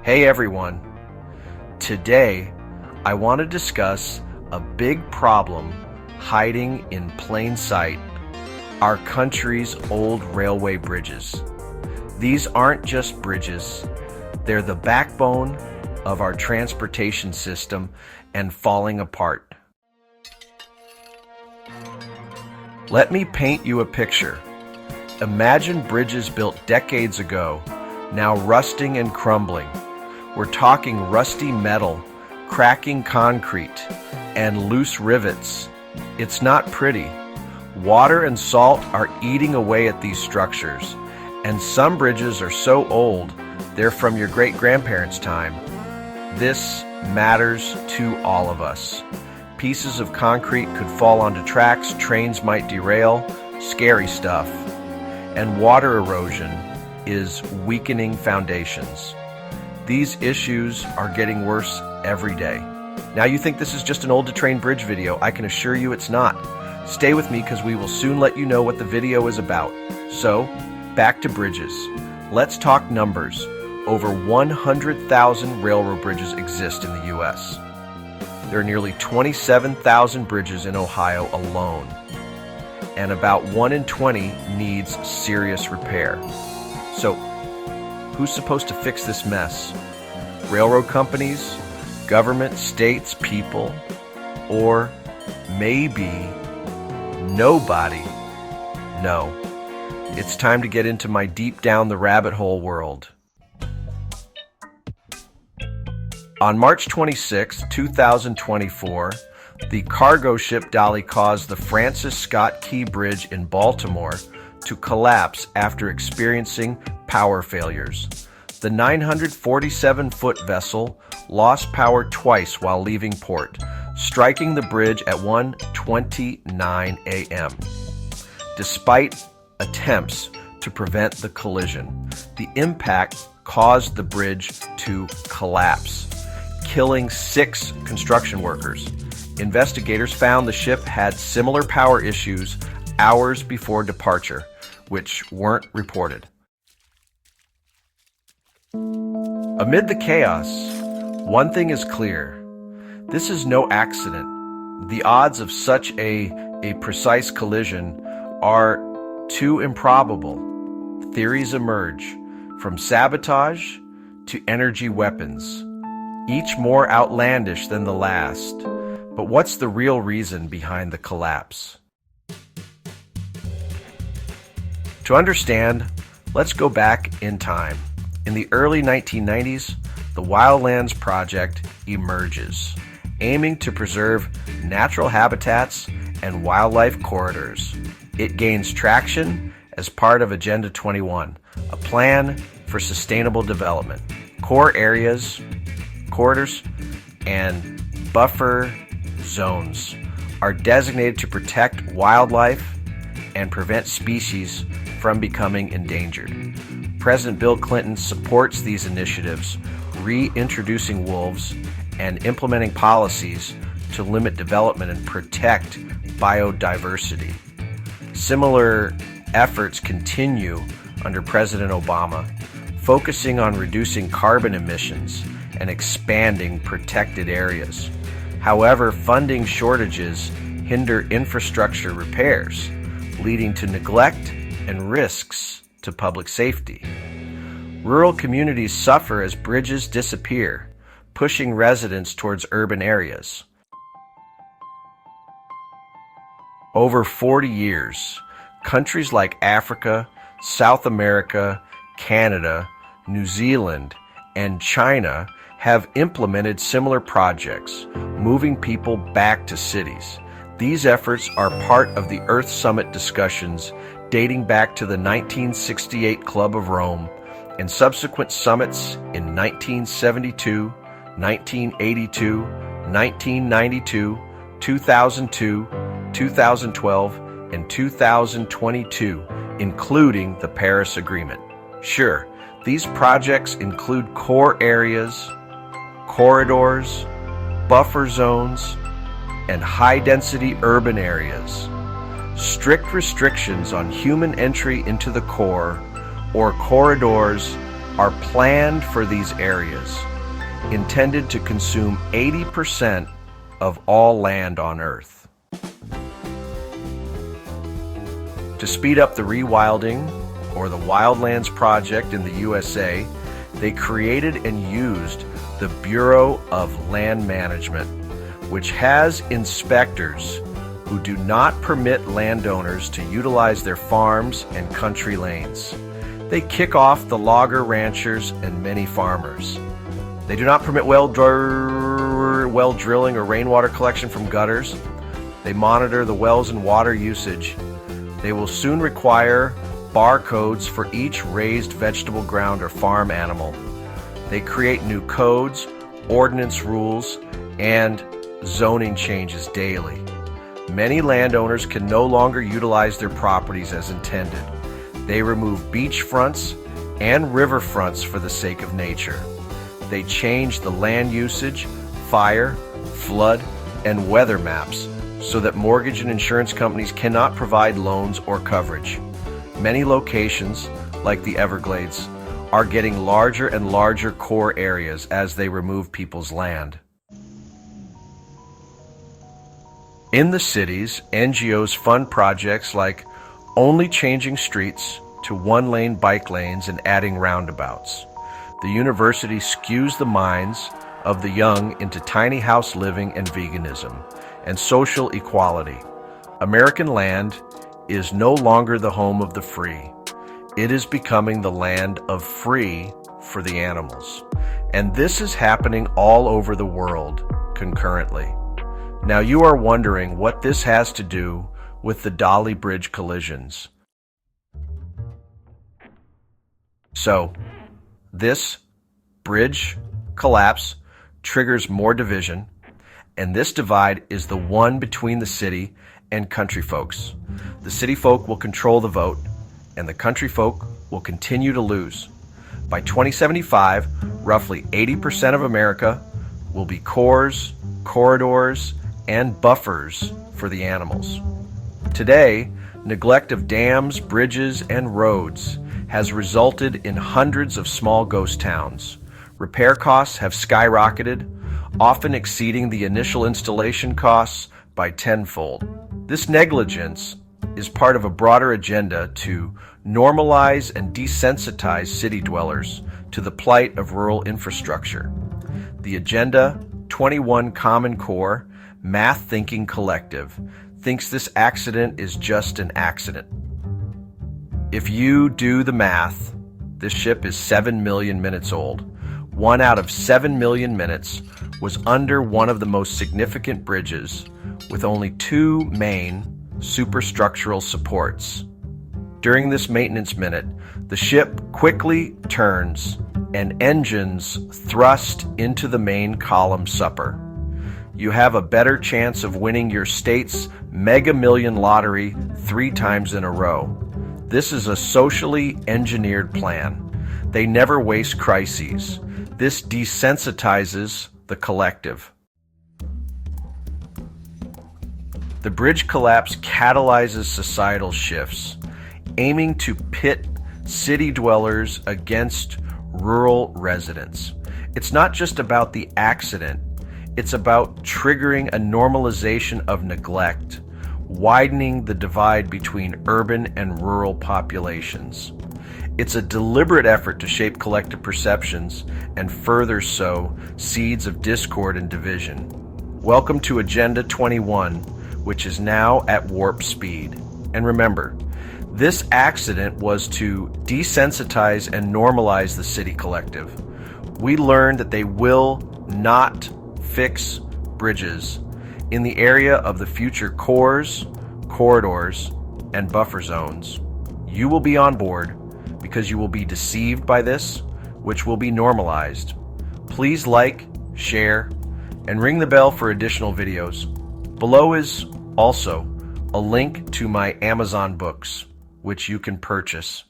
Hey everyone, today I want to discuss a big problem hiding in plain sight, our country's old railway bridges. These aren't just bridges, they're the backbone of our transportation system and falling apart. Let me paint you a picture. Imagine bridges built decades ago, now rusting and crumbling. We're talking rusty metal, cracking concrete, and loose rivets. It's not pretty. Water and salt are eating away at these structures, and some bridges are so old, they're from your great-grandparents' time. This matters to all of us. Pieces of concrete could fall onto tracks, trains might derail, scary stuff. And water erosion is weakening foundations. These issues are getting worse every day. Now you think this is just an old to train bridge video. I can assure you it's not. Stay with me because we will soon let you know what the video is about. So, back to bridges. Let's talk numbers. Over 100,000 railroad bridges exist in the U.S. There are nearly 27,000 bridges in Ohio alone, and about 1 in 20 needs serious repair. So, who's supposed to fix this mess? Railroad companies, government, states, people, or maybe nobody? No. It's time to get into my deep down the rabbit hole world. On March 26, 2024, the cargo ship Dali caused the Francis Scott Key Bridge in Baltimore to collapse after experiencing power failures. The 947-foot vessel lost power twice while leaving port, striking the bridge at 1:29 a.m. Despite attempts to prevent the collision, the impact caused the bridge to collapse, killing 6 construction workers. Investigators found the ship had similar power issues hours before departure, which weren't reported. Amid the chaos, one thing is clear. This is no accident. The odds of such a precise collision are too improbable. Theories emerge, from sabotage to energy weapons, each more outlandish than the last. But what's the real reason behind the collapse? To understand, let's go back in time. In the early 1990s, the Wildlands Project emerges, aiming to preserve natural habitats and wildlife corridors. It gains traction as part of Agenda 21, a plan for sustainable development. Core areas, corridors, and buffer zones are designated to protect wildlife and prevent species from becoming endangered. President Bill Clinton supports these initiatives, reintroducing wolves and implementing policies to limit development and protect biodiversity. Similar efforts continue under President Obama, focusing on reducing carbon emissions and expanding protected areas. However, funding shortages hinder infrastructure repairs, leading to neglect and risks to public safety. Rural communities suffer as bridges disappear, pushing residents towards urban areas. Over 40 years, countries like Africa, South America, Canada, New Zealand, and China have implemented similar projects, moving people back to cities. These efforts are part of the Earth Summit discussions dating back to the 1968 Club of Rome and subsequent summits in 1972, 1982, 1992, 2002, 2012, and 2022, including the Paris Agreement. Sure, these projects include core areas, corridors, buffer zones, and high-density urban areas. Strict restrictions on human entry into the core or corridors are planned for these areas, intended to consume 80% of all land on Earth. To speed up the rewilding, or the Wildlands Project in the USA, they created and used the Bureau of Land Management, which has inspectors who do not permit landowners to utilize their farms and country lanes. They kick off the logger ranchers and many farmers. They do not permit well drilling or rainwater collection from gutters. They monitor the wells and water usage. They will soon require barcodes for each raised vegetable ground or farm animal. They create new codes, ordinance rules, and zoning changes daily. Many landowners can no longer utilize their properties as intended. They remove beachfronts and riverfronts for the sake of nature. They change the land usage, fire, flood, and weather maps so that mortgage and insurance companies cannot provide loans or coverage. Many locations, like the Everglades, are getting larger and larger core areas as they remove people's land. In the cities, NGOs fund projects like only changing streets to one-lane bike lanes and adding roundabouts. The university skews the minds of the young into tiny house living and veganism and social equality. American land is no longer the home of the free. It is becoming the land of free for the animals. And this is happening all over the world concurrently. Now you are wondering what this has to do with the Dali bridge collisions. So, this bridge collapse triggers more division, and this divide is the one between the city and country folks. The city folk will control the vote, and the country folk will continue to lose. By 2075, roughly 80% of America will be cores, corridors, and buffers for the animals. Today, neglect of dams, bridges, and roads has resulted in hundreds of small ghost towns. Repair costs have skyrocketed, often exceeding the initial installation costs by tenfold. This negligence is part of a broader agenda to normalize and desensitize city dwellers to the plight of rural infrastructure. The Agenda 21 Common Core Math Thinking Collective thinks this accident is just an accident. If you do the math, this ship is 7 million minutes old. 1 out of 7 million minutes was under one of the most significant bridges, with only 2 main superstructural supports. During this maintenance minute, the ship quickly turns and engines thrust into the main column supper. You have a better chance of winning your state's Mega Million lottery 3 times in a row. This is a socially engineered plan. They never waste crises. This desensitizes the collective. The bridge collapse catalyzes societal shifts, aiming to pit city dwellers against rural residents. It's not just about the accident, it's about triggering a normalization of neglect, widening the divide between urban and rural populations. It's a deliberate effort to shape collective perceptions and further sow seeds of discord and division. Welcome to Agenda 21, which is now at warp speed. And remember, this accident was to desensitize and normalize the city collective. We learned that they will not fix bridges in the area of the future cores, corridors, and buffer zones. You will be on board because you will be deceived by this, which will be normalized. Please like, share, and ring the bell for additional videos. Below is also a link to my Amazon books, which you can purchase.